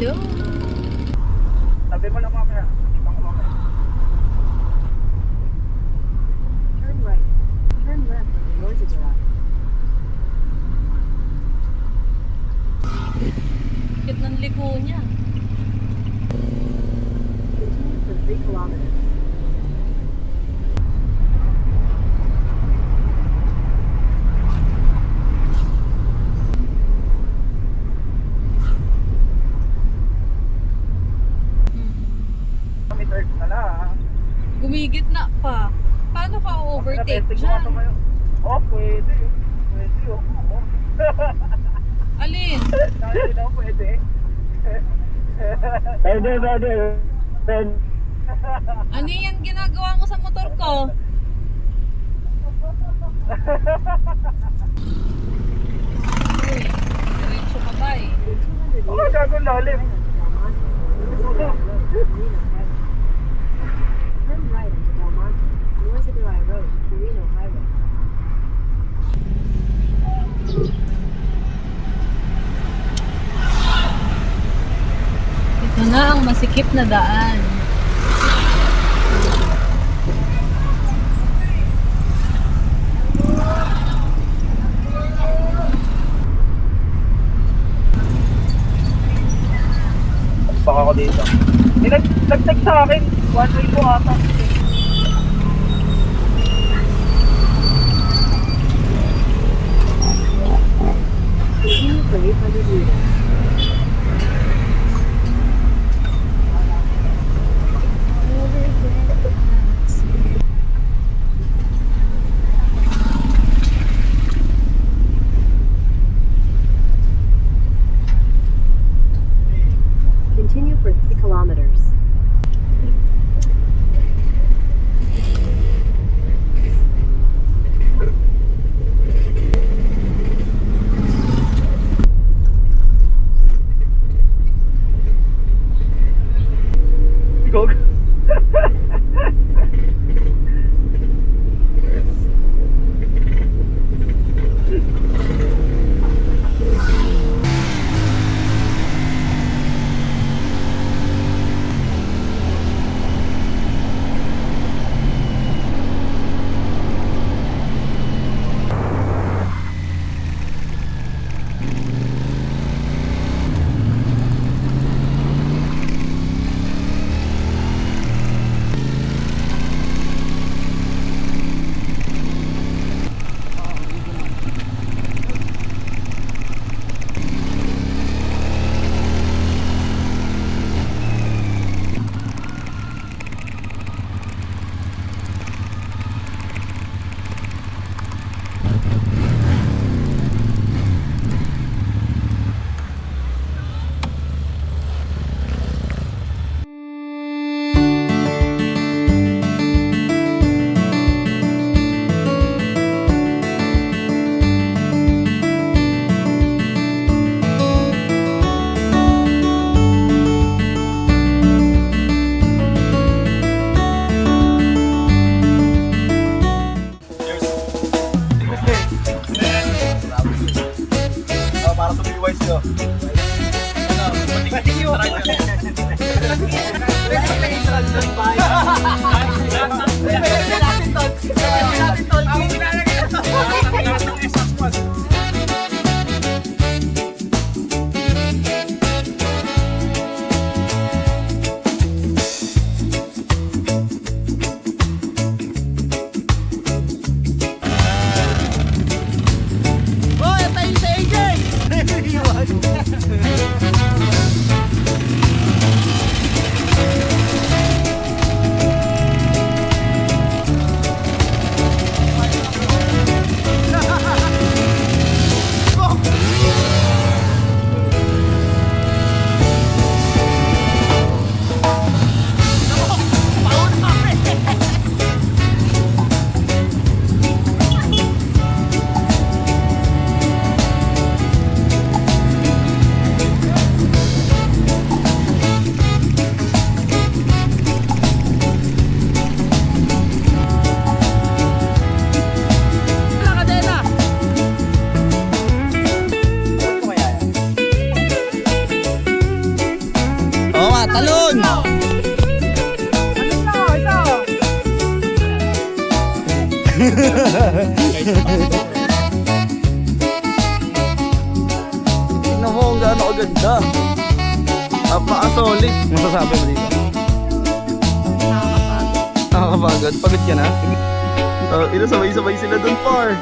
Hello. Sabi mo lang mamaya. Ipang ko mamaya. Turn right. Turn left on the Rosa Drive. Kit ng liko niya. Continue for 3 kilometers. Meters na lang. Gumigit na pa. Paano ka overtake Pinatesting ko dyan? nga tumayo. Oh, pwede. Pwede, oh. Alin? Sabi daw pwede. Pwede. Ano yan ginagawa mo sa motor ko? Uy, diretso ka ba eh? Oh, gago lalim. Turn right onto Del Monte, Rosa Drive Road, Carino Highway. Ito na ang masikip na daan. Baka ako dito. Nag-text sa akin. 1 way po ata. Continue for 800 meters. Continue for 3 kilometers. Go. Para tumiwise nyo. Patingin nyo. talon! Tingnan mo kung gaano kaganda. Napaka-solid. Masasabi mo dito? Nakakapagod. Pagod ka na? Ito sabay-sabay sila dun par.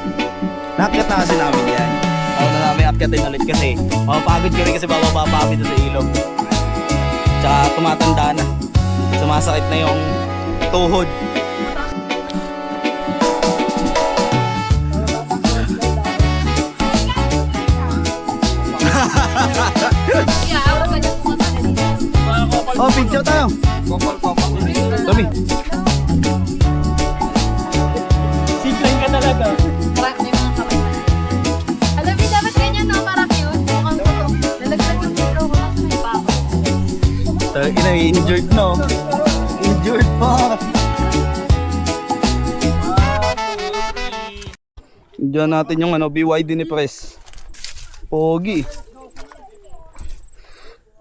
Nakakit na kasi namin yan. Ako na namin akyatin ulit kasi mapapagod kami kasi bababa pa kami doon sa ilog. Tsaka tumatanda na. Sumasakit na yung tuhod. Yeah, ako ka dyan pumunta dito. Oh, picture tayo. Dami. Zipline ka talaga. Parang may mga kamay pa. Alam mo, dapat ganyan, no? Parang yun. Mukhang nalaglag yung intro ko lang sa may bako. Ina, injured no. Injured pa. Diyan natin yung BYD ni Press. Pogi.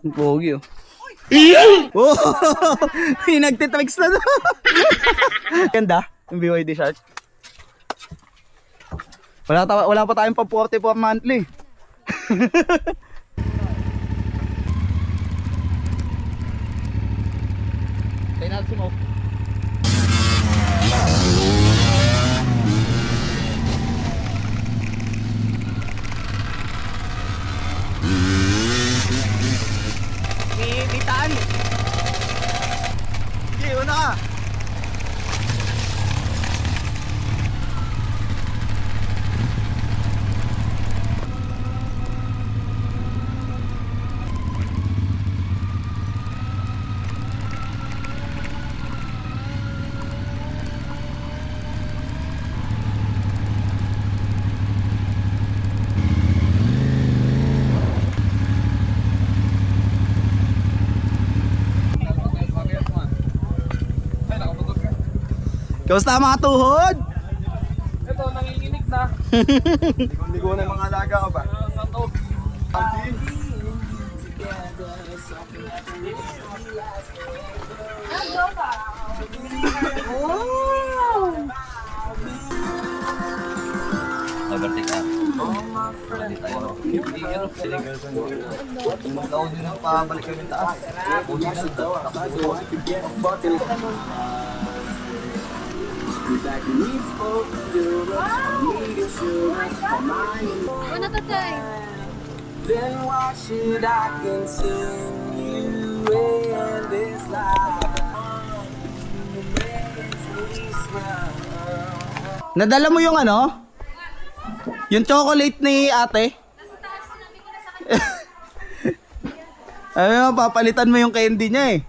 Pogi oh. Oh! Nagtitricks na doon. Ganda, yung BYD Shark. Wala pa tayong pa 44 monthly. Tayo natin smoke. Bitaan. Sige, una ka. Kamusta mga tuhod? Ito, nanginginig na. Ligo na yung mga alaga ko ba? Ano to, Tay? Then why should I continue in this life? Nadala mo yung yung chocolate ni ate? Ay, papalitan mo yung candy niya eh.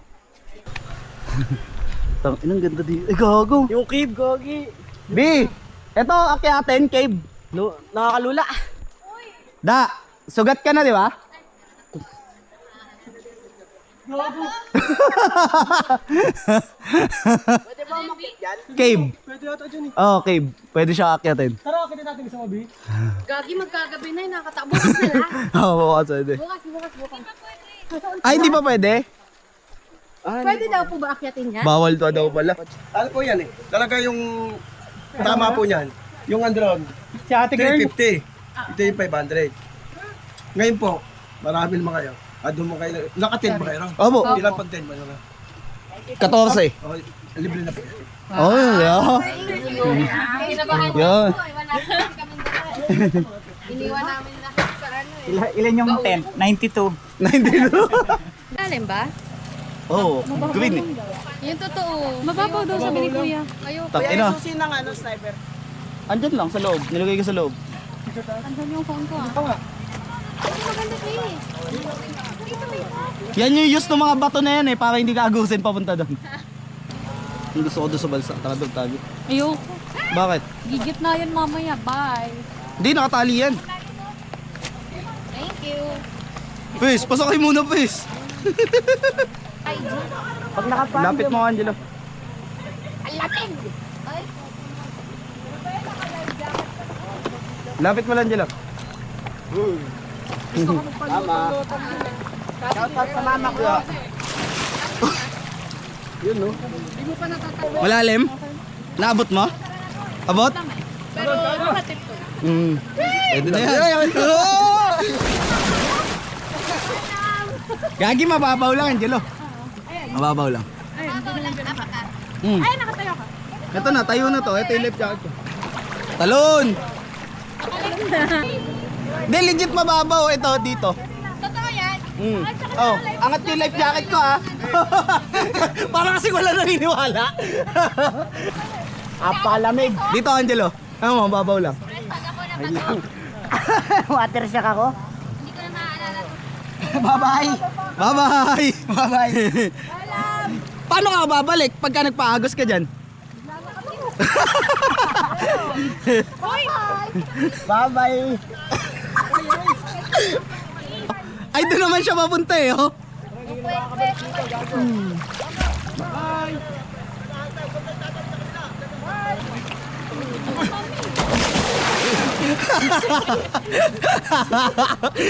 Tang inang ganda dito. Ay, gago. Yung cave, gogi. B, eto akyatin cave. No, nakakalula. Da, sugat ka na, di ba? Pwede ba umakit yan? Cave. Pwede ata dyan eh. Oh, cave. Pwede siya akyatin. Tara, kita natin sa mabi. Gagi, magkagabi na, nakatao. Bukas na lang. Oo, bukas pwede. Bukas. Ay, hindi pa pwede? Pwede daw po ba akyatin yan? Bawal to daw pala. Ano po yan eh? Talaga yung tama po niyan. Yung andron, Si ate girl. 350. Ito yung 500. Ngayon po, marami naman kayo. Doon mo kayo. Naka-10 ba kayo? Opo, Ilan pang 10 ba naman? 14. Oh, libre na po. Oh, yeah. Kinabahan niyo Yan. po, wala kami dala. Iniwan namin lahat sa Ilan yung 10? 92. 92. Alam ba? Oh, green eh. Yung totoo. Mababaw daw sabi ni Kuya. Ayoko. Tang ina. Susi ng sniper. Andyan lang sa loob. Nilagay ko sa loob. Andun yung phone ko ah. Ay, maganda siya eh. Yan yung use ng mga bato na yan eh, para hindi ka agusin papunta doon. Yung gusto ko doon sa balsa, tara doon tayo. Ayoko. Bakit? Gigit na yan mamaya. Bye. Hindi, nakatali yan. Thank you. Pes, pasakay muna pes. Ay, Diyan. Pag nakapaan, Lapit mo Angelo. Ang laking. Ay. Lapit mo lang Angelo. shout out sa mama ko. Yun, no? Hindi mo pa natatawa. Malalim? Naabot mo? Abot? Pero makatip to. Pwede na yan. Gagi, mababaw lang, Angelo. Mababaw lang. Ay, nakatayo ka. Ito na, tayo na to. Ito yung left jacket ko. Talon! Hindi, legit mababaw. Ito, dito. Totoo yan. Oh, angat yung life jacket ko ha. Para kasi wala naniniwala. Apalamig. Dito, Angelo. Ano mo, mababaw lang. Pag ako nakato, Water shock ako. hindi ko na maaalala. Bye-bye. Bye-bye. Bye-bye. Paano ka babalik pagka nagpaagos ka dyan? Bye-bye. Ay, doon naman siya papunta eh, oh.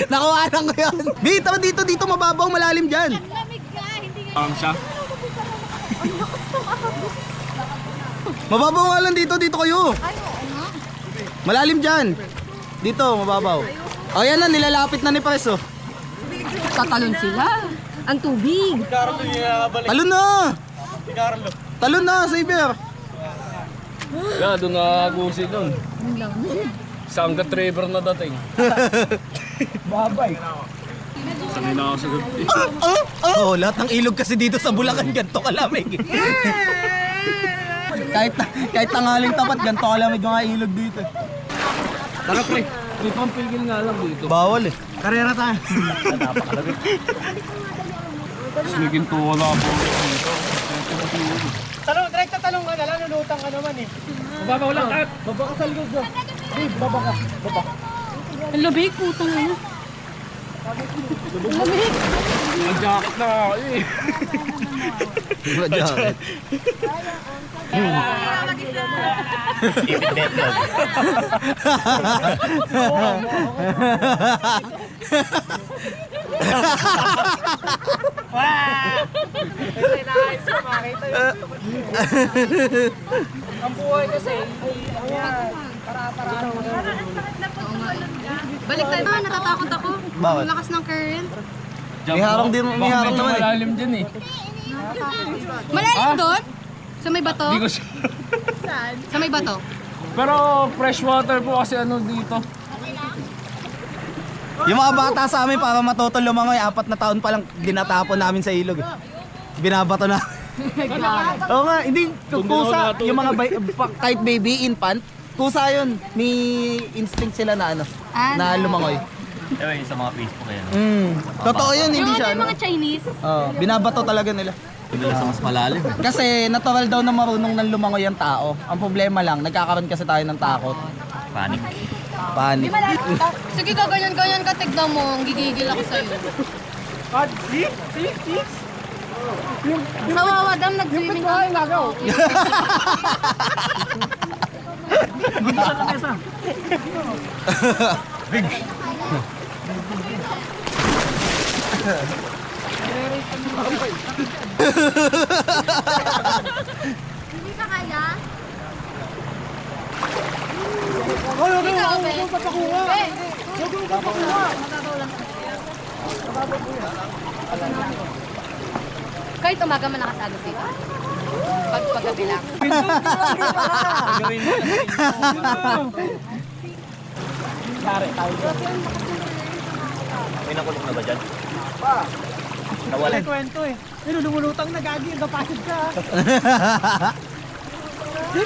Nakuha lang ko yun. Dito, mababaw, malalim dyan. Lamig ka, hindi nga. Mababaw nga lang dito kayo. Ay, oo nga. Malalim dyan. Dito, mababaw. O yan na, nilalapit na ni Pres, oh. Tatalon sila. Ang tubig. Talon na! Talon na, Xavier! Yeah, doon nakagusin nun. Isang Trevor na dating. Babay. Sanay na ako sa gabi. Oh, lahat ng ilog kasi dito sa Bulacan, ganito kalamig. kahit tangaling tapat, ganito kalamig mga ilog dito. Tara pre, may pampigil nga lang dito. Bawal eh. Karera tayo. Smigin to wala po. Talong, direkta talong ka na lang, nulutang ka naman eh. Babaw lang at. Baba ka sa likod, no? Babe, baba ka. Baba. Ang lamig, putang ina. Ang jacket na ako eh. Wala jacket. Ang buhay kasi, Balik tayo. Natatakot ako. Bakit? Ang lakas ng current. May harang naman eh. Malalim dyan eh. Malalim doon? Sa may bato? Hindi ko siya. Sa may bato? Pero fresh water po kasi ano dito. Yung mga bata sa amin para matutol lumangoy, 4 na taon pa lang dinatapon namin sa ilog. Binabato na. Oo nga, hindi kusa yung mga kahit baby infant, kusa yun. May instinct sila na ano, na lumangoy. Ewan sa mga Facebook yan. Totoo yun, hindi Yung siya ano yung mga Chinese? binabato talaga nila. Hindi lang sa mas malalim. Kasi natural daw na marunong nang lumangoy ang tao. Ang problema lang, nagkakaroon kasi tayo ng takot. Panic. Panic. Sige ka, ganyan-ganyan ka, tignan mo. Ang gigigil ako sa'yo. see? Sa Wawadam, nag-swimming ka. Hindi ka kaya? Hindi ka, Ope. Mababaw lang. Kahit umaga man nakasagod dito. Paggabi lang. May nakulong na ba dyan? Nawalan. Kwento eh. Pero lumulutang na gagi, napasid ka.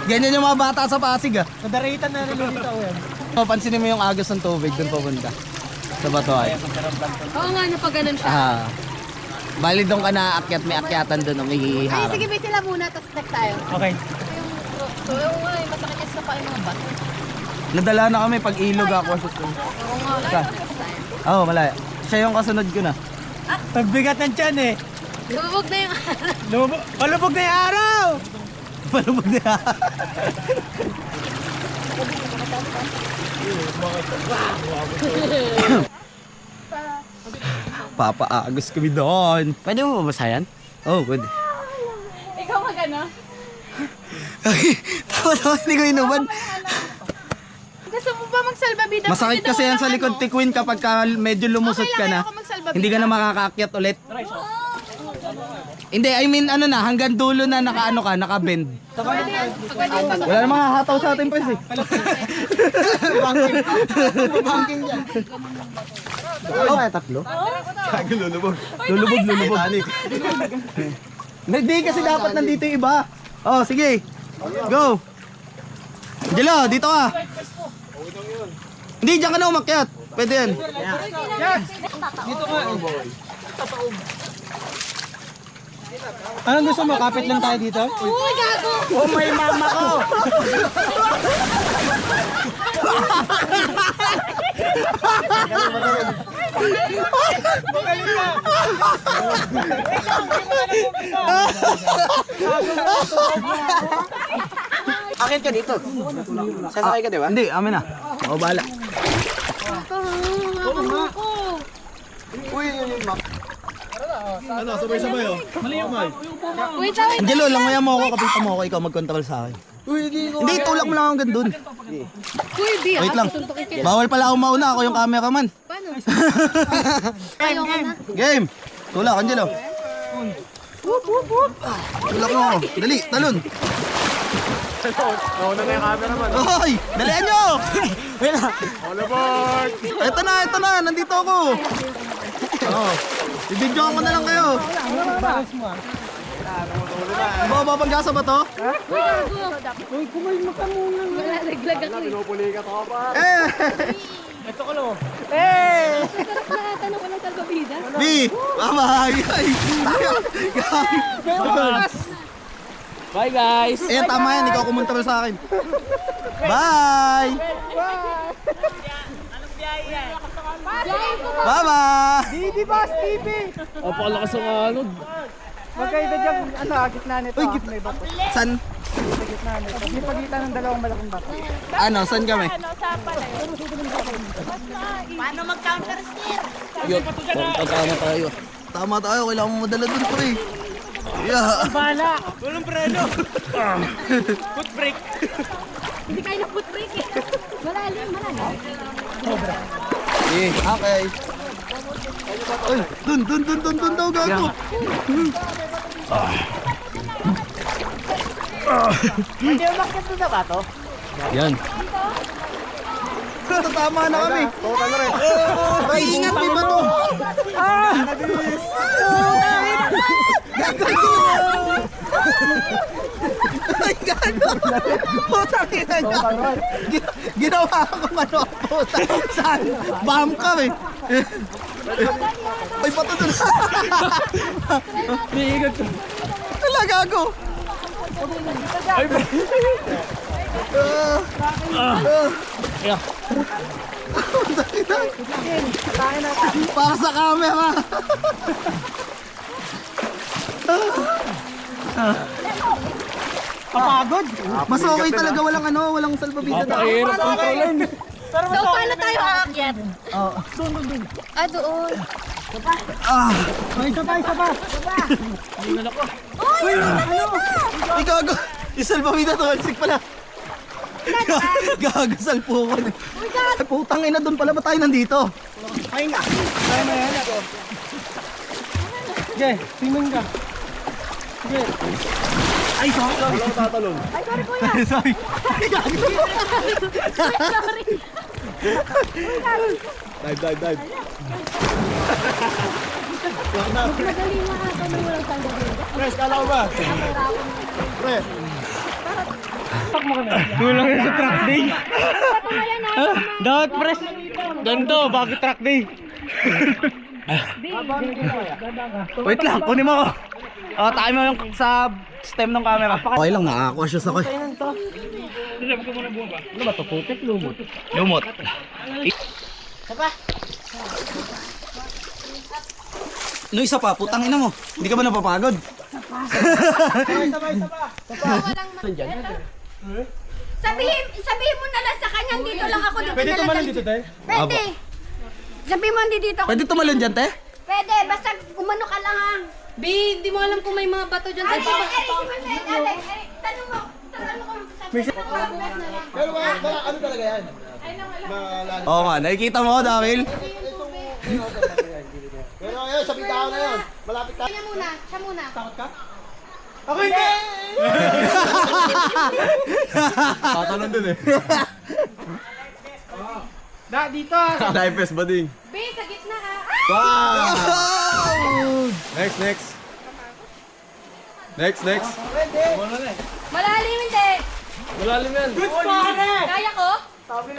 Ganyan yung mga bata sa Pasig ah. Nadaritan na nalulita ko yan. Pansinin mo yung agos ng tubig doon papunta. Sa Batuay. Oo nga, napag ganun siya. Bali doon ka na akyat, may akyatan doon, may Ay, harang. sige, may sila muna, tapos next tayo. Okay. So, yung nga, masakit yan sa pain mga bato. Nadala na kami pag ilog ako. Oo nga, Oo, malaya. Siya yung kasunod ko na. Pagbigat ng tiyan eh. lumubog na yung Palubog na yung araw! Palubog na. Papaagos kami doon. Pwede mo mabasayan? Oh, good. Ikaw mag-ano? Tama, hindi ko inuman. Gusto mo ba magsalbabida? Masakit kasi yan sa likod, Tikwin, kapag medyo lumusot ka na. Ako magsalbabida. Hindi ka na makakaakyat ulit. Hindi, I mean ano na, hanggang dulo na nakaano ka, nakabend. Wala namang hahataw sa ating pres eh. Banking yan. Oh, tatlo? Lulubog. Hindi kasi dapat nandito yung iba. Oh, sige. Go. Angelo, dito ka. Hindi, diyan ka na umakyat. Pwede yan. Anong gusto mo? Kapit lang tayo dito? Uy, gago! Oh, may mama ko. Akin ka dito. Sasakay ka, di ba? Hindi, amin na. O, bahala. Wait lang, wait. Angelo, langoyan mo ako, kapit mo ako, ikaw mag-control sa akin. Hindi, tulak mo lang hanggang dun. Uy, di ah. Wait lang. Tutuntukin kita. Bawal pala ako mauna, ako yung cameraman. Paano? Ayaw ka na. Game! Tulak, Angelo. Tulak mo ako. Dali, talon. Nauna na yung camera man. Hoy! Dalian nyo! All aboard! Ito na, nandito ako. Oh, i-videoan ko na lang kayo. Babagasa ba to? Uy, kumalma ka muna. Wala, naglag ako eh. Pinupuli ka to pa. Eh! Ito ko no. Sarap na tanong ko ng salbabida. B! Bye-bye! Bye, guys! Eh, tama yan, ikaw kumontrol sa akin. Bye! Bye-bye! Bibi boss, Bibi! O, pakalakas ang anod. Magkaiba dyan, gitna nito. Uy, May bato. San? Sa gitna nito. May pagitan ng dalawang malaking bato. Ano, san kami? Paano mag-counter steer? Yun, tama tayo. Tama tayo, kailangan mo madala dun, pre. Yeah. Bala! Walang preno! Foot brake! Hindi kayo na-foot brake eh. Malalim. Eh, okay. Uy, dun daw, gago. Hindi mo makikita doon sa bato? Yan. Tama na kami. Total rin. Ay, ingat, di ba to? Ay, gago. Putang ina niya. Ginawa ko ano, puta. Saan? Bam kami. Ay, pato doon. Wala, gago. Para sa camera. Kapagod! Mas okay talaga, walang salbabida daw. So, paano tayo aakyat? Doon. Ah, doon. Isa pa! Ay, gago. Yung salbabida to, alsik pala. Gago, salpukan. Ay, putang ina, doon pala ba tayo nandito? Ay nga! Kaya na yan ako. Sige, simen ka. Sige. Ay, sorry. Walang tatalon. Ay, sorry kuya. Sorry. Sorry. Dive. Madali na ata na walang salbabida. Pres, kala ko ba? Pre. Kulang yun sa track day. Patumayan na. Dapat pres. Ganito, bakit track day? Wait lang, kunin mo ako. Tayo mo yung sa stem ng camera. Okay lang, nakakakuha ako. Ano ba ito? Putik? Lumot. No, isa pa, putang ina mo. Hindi ka ba napapagod? Sabihin mo na lang sa kanya, dito lang ako. Pwede tumalan dito, Day? Pwede. Sabihin mo, dito ako. Pwede tumalon dyan, te? Pwede, basta umano ka lang ha. Bi, di mo alam kung may mga bato dyan. Ay, Pero ano talaga yan? Malalim. Oo nga, nakikita mo, Dawil? Pero ayun, sa bitaw na yun. Malapit ka. Siya muna. Takot ka? Ako hindi! Tatalon dun eh. Dito ah. Naipes ba din? Bi, sa gitna ha. Wow! Next. Malalim hindi. Good pare! Kaya ko?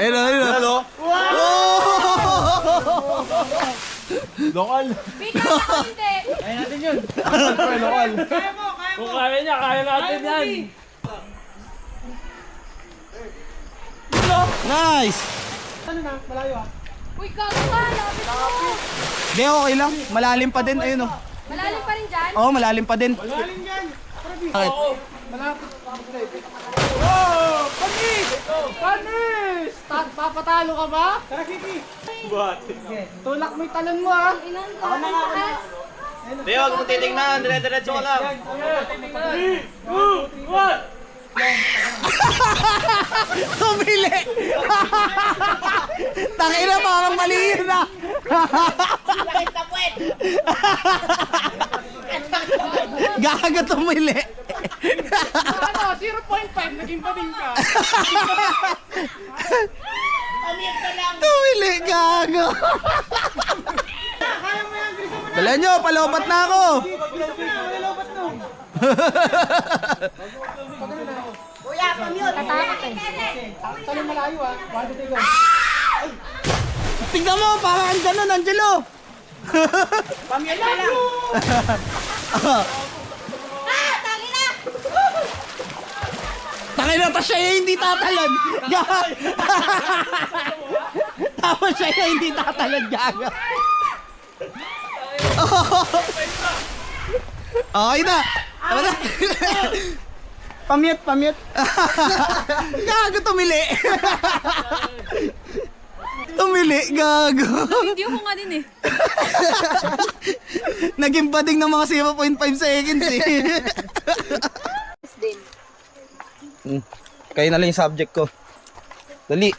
Ayun. Lokal. Bi, kaya ko hindi. Lokal. Kung kaya niya, kaya natin yan. Nice! Ano na? Malayo ah. Uy, gago ka. Lapit mo. Hindi, okay lang. Malalim pa din. Ayun oh. Malalim pa rin dyan. Oo, malalim pa din. Malalim yan. Bakit? Malapit. Oh! Panis! Papatalo ka ba? Tara, Kiki. Tulak mo yung talon mo ah. Ilan ka? Ako na nga. Hindi, huwag mo titignan. Dire-diretso ka lang. Tumili! Tangina, parang mali yun ah. Gaga tumili. Ano? 0.5. Naging bading ka. Tumili, gago. Kaya mo yan, Gris. Dala nyo, palobat na ako. Malalobat no. Tatakot eh. Talon malayo ah. Wado tayo. Tingnan mo, parang ang ganun, Angelo. Pamilya lang. Tangina, tapos siya yung hindi tatalon. Tapos siya yung hindi tatalon, gaga. Okay na. Ano na? Pamyat. Gago, tumili. Tumili, gago. Hindi ko nga din eh. Naging bading ng mga 0.5 seconds eh. Kayo na lang yung subject ko. Dali.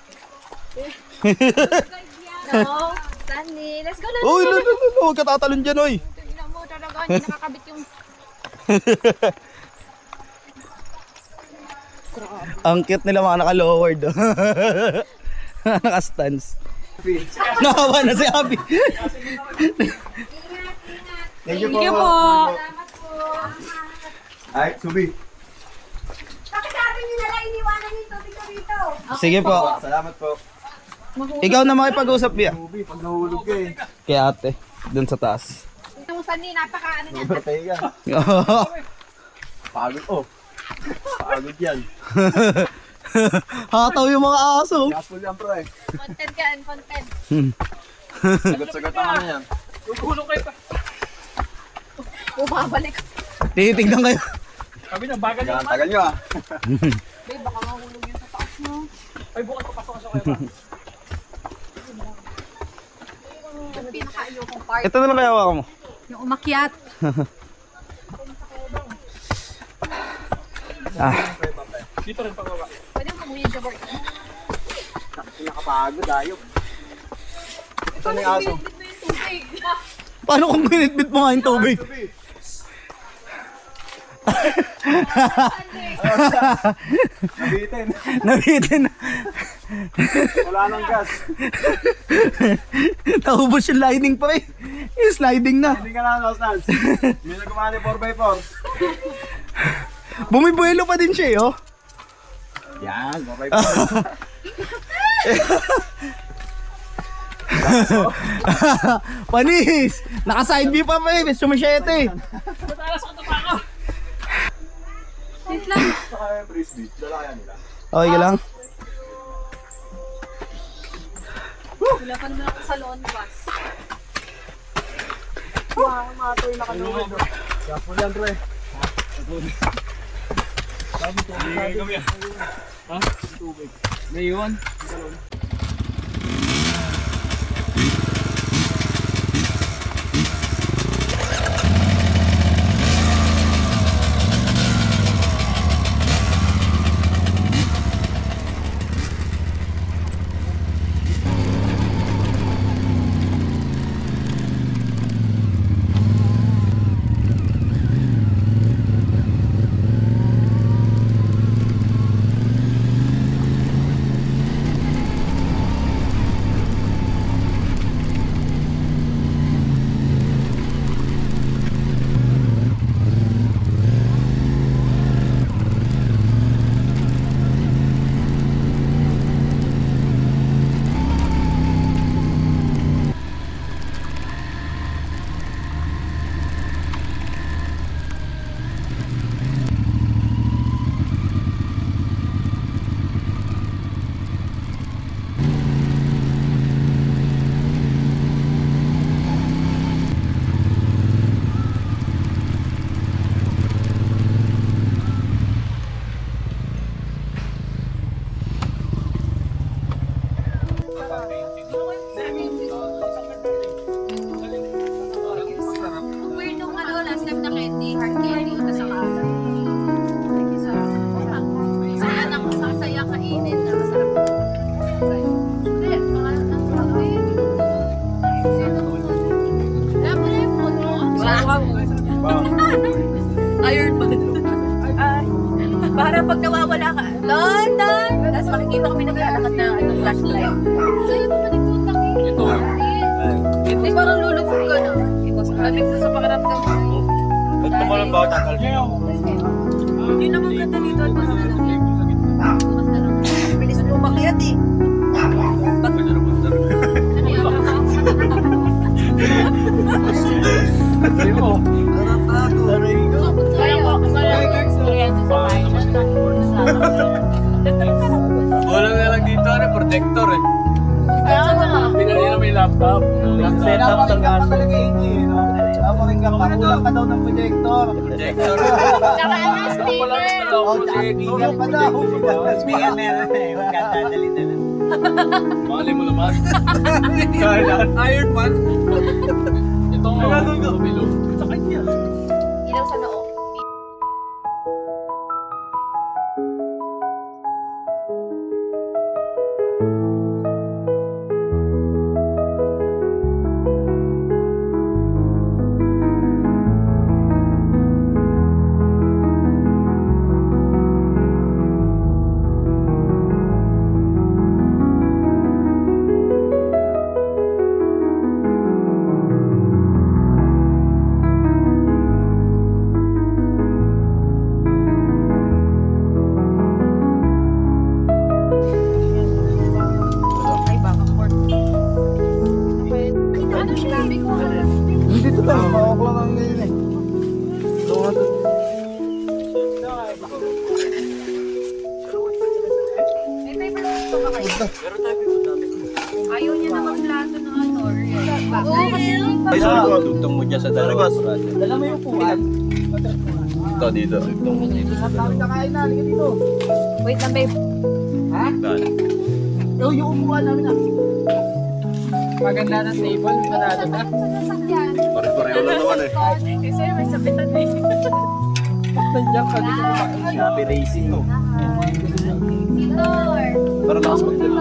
No, Stanley. Let's go na. Uy, huwag ka tatalon dyan, oy. Tingnan mo talaga. Hindi nakakabit yung... Ang cute nila mga naka-lowered. Naka-stance. Nakawa na si Abby. Thank you po. Ay, Subi. Bakit sabi niyo na lang iniwanan yung tubig ko dito? Sige po. Salamat po. Ikaw na makipag-usap, Bia. Subi, pag nahulog ka eh. Kay ate. Dun sa taas. Yung Stanley, napaka ano niya. Birthday ka. Pagod oh. Pagod yan. Hataw yung mga aso. Gasol yan bro eh. Content yan, content. Sagot-sagot ang ano yan. Gugulong kayo pa. Bumabalik. Titignan kayo. Sabi na, bagal yung Tagal nyo ah. Babe, baka mahulog yun sa taas mo. Ay, bukas papasok kayo pa. Yung pinaka-ayokong part. Ito na lang kaya hawakan mo. Yung umakyat. Dito rin pagbaba. Pwede mo kumuhin siya, Bart. Nakapagod ayaw. Ito na yung aso. Pinit mo yung tubig. Paano kung binitbit mo nga yung tubig? Nabitin. Nabitin. Wala nang gas. Naubos yung sliding pa rin. Yung sliding na. Hindi ka na Stans. Hindi na gumana 4x4. Bumibuelo pa din siya eh, oh. Yan, 4x4. Panis! Naka-side view pa pa eh. Sumasyete. Wait lang. Saka yung frisbee. Dala kaya nila. Okay ka lang? Hulapan mo ako sa lawn bus. Matoy na kaluwid. Kapul yan bro eh. May iwan. pag nawawala ka, London! Tapos makikita kami naglalakad na flashlight. Sa'yo naman ito ang tangi. Ito. Hindi parang lulubog ka na. Lamig sa pakiramdam mo. Ba't tumalon ba ako tatal? Hindi naman ganda dito at mas bilis mo makiat eh. Wala na lang dito, ano, protector eh. Kaya nga. Pinali na may laptop. Set up ng gas. Makulang ka daw ng projector. Protector. Saka ano, speaker. Pa daw. Speaker meron eh. Huwag ka dadali-dali. Mali mo naman. Iron Man. Ito nga. Bilo. Sa kanya. Ilaw sa noo. Ay, baka pork. Ano sinabi ko? Dito lang, mawak lang ang ngayon eh. May paper gusto ba kayo? Ayaw niya na magplato ng ano, real. Oo, kasi Ay, sabi ko, tugtong mo dyan sa dalawang Dala mo yung puwan. Ito dito. Tugtong mo dito sa Kami kakain na, halika dito. Wait lang, babe. dalawang. Yung upuan namin na. Maganda na table, sa sasakyan. Pare-pareho lang naman eh. Kasi may sabitan eh. Nandiyan ka dito. Happy racing no. Lord. Pero lakas mag-din.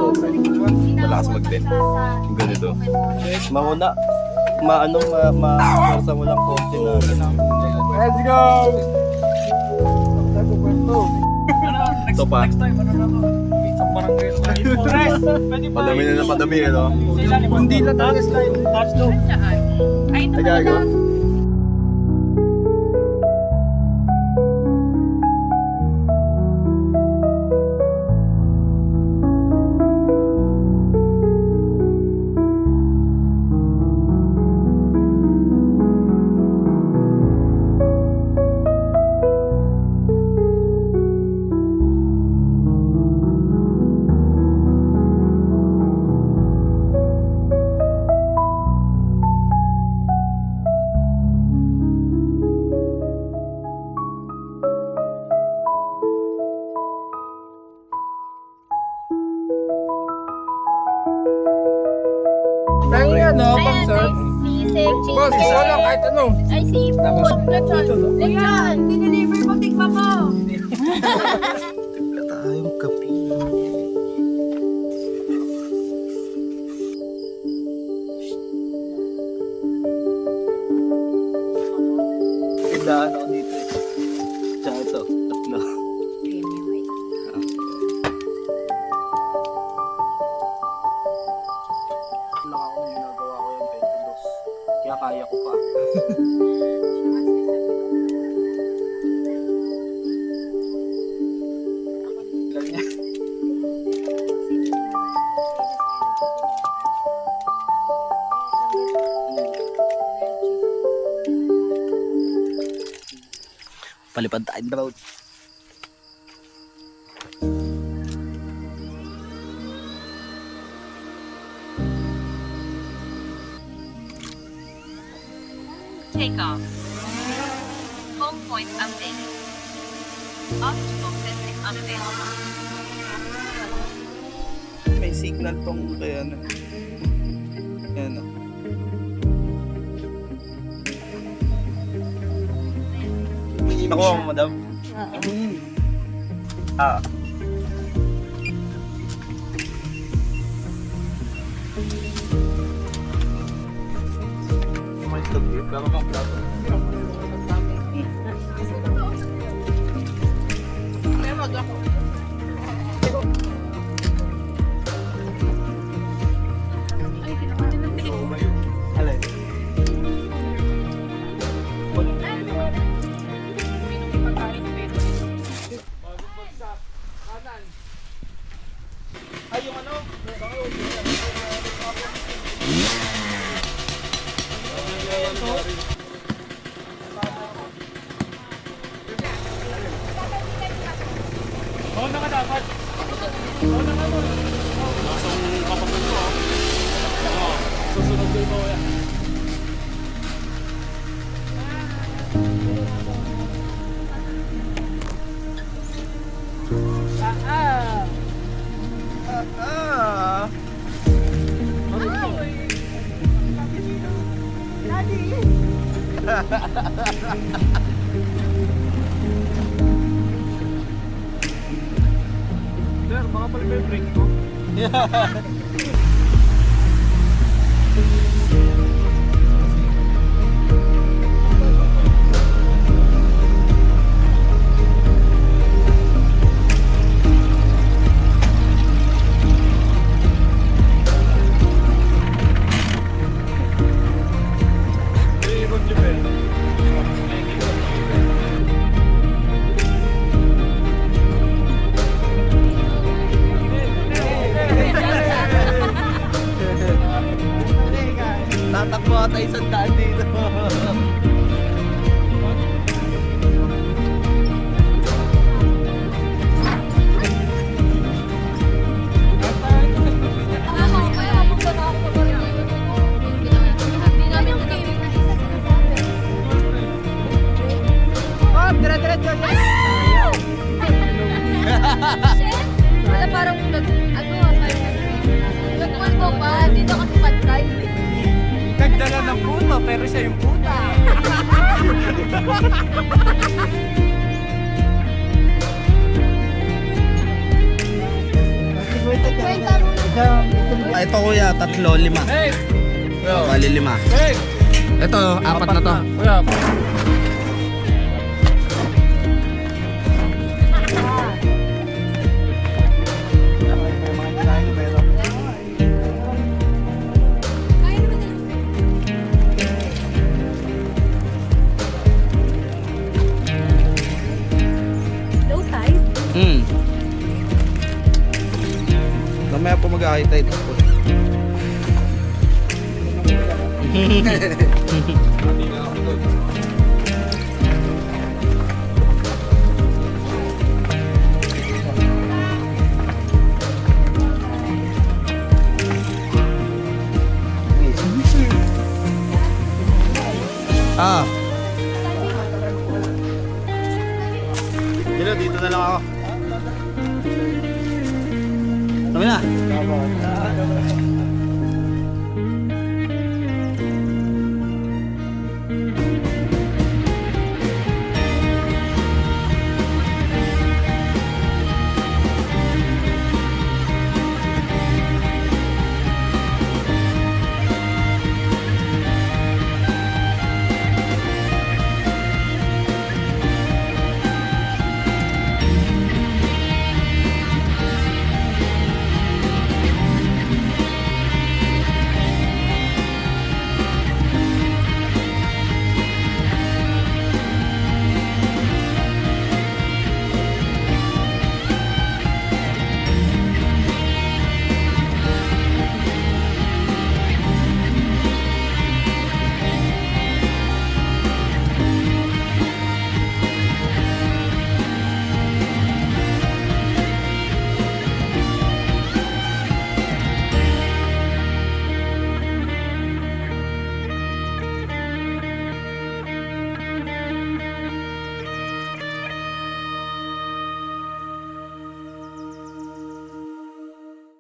Malakas mag-din. Yung ganito. Mauna. Ma-forsa mo lang konti na. Let's go! Ito pa. Padami na padami eh, no? Hindi na tayo slide. Touch no. Ay, ito Ay, pala gago. lang. Tangi ano, pang Ayan, surf. sisig, Boss, chicken. wala kahit ano. Ay, seafood. Lechon. Dineliver mo, tikma mo. Wala tayong kape. Tindahan ako dito eh. Tsaka ito, tatlo. Lang ako nung ginagawa ko yung 22. Kaya kaya ko pa. Lang niya. Palipad tayo daw. Take off. Home point updated. Optimal setting unavailable. May signal tong kaya ano. Ayan o. Nakuha mo, madam? Ah. May stop yun. Pero mga plato. Kaya mag-ako Ay, yung ano? Ah! Sir, baka pala may break ko. Tatakbo ata isang daan dito. Oh, dire-diretso. Yes! Wala parang nagkuhan mo pa. Dito kasi patay. Nagdala ng puto, pero siya yung puta. Kwenta mo na. Ito kuya, 3, 5. Hey! Bali 5. Hey! Ito, 4 na to. Kuya, Low tide? Mamaya po mag-high tide. Ah. Dito na lang ako. Kami na.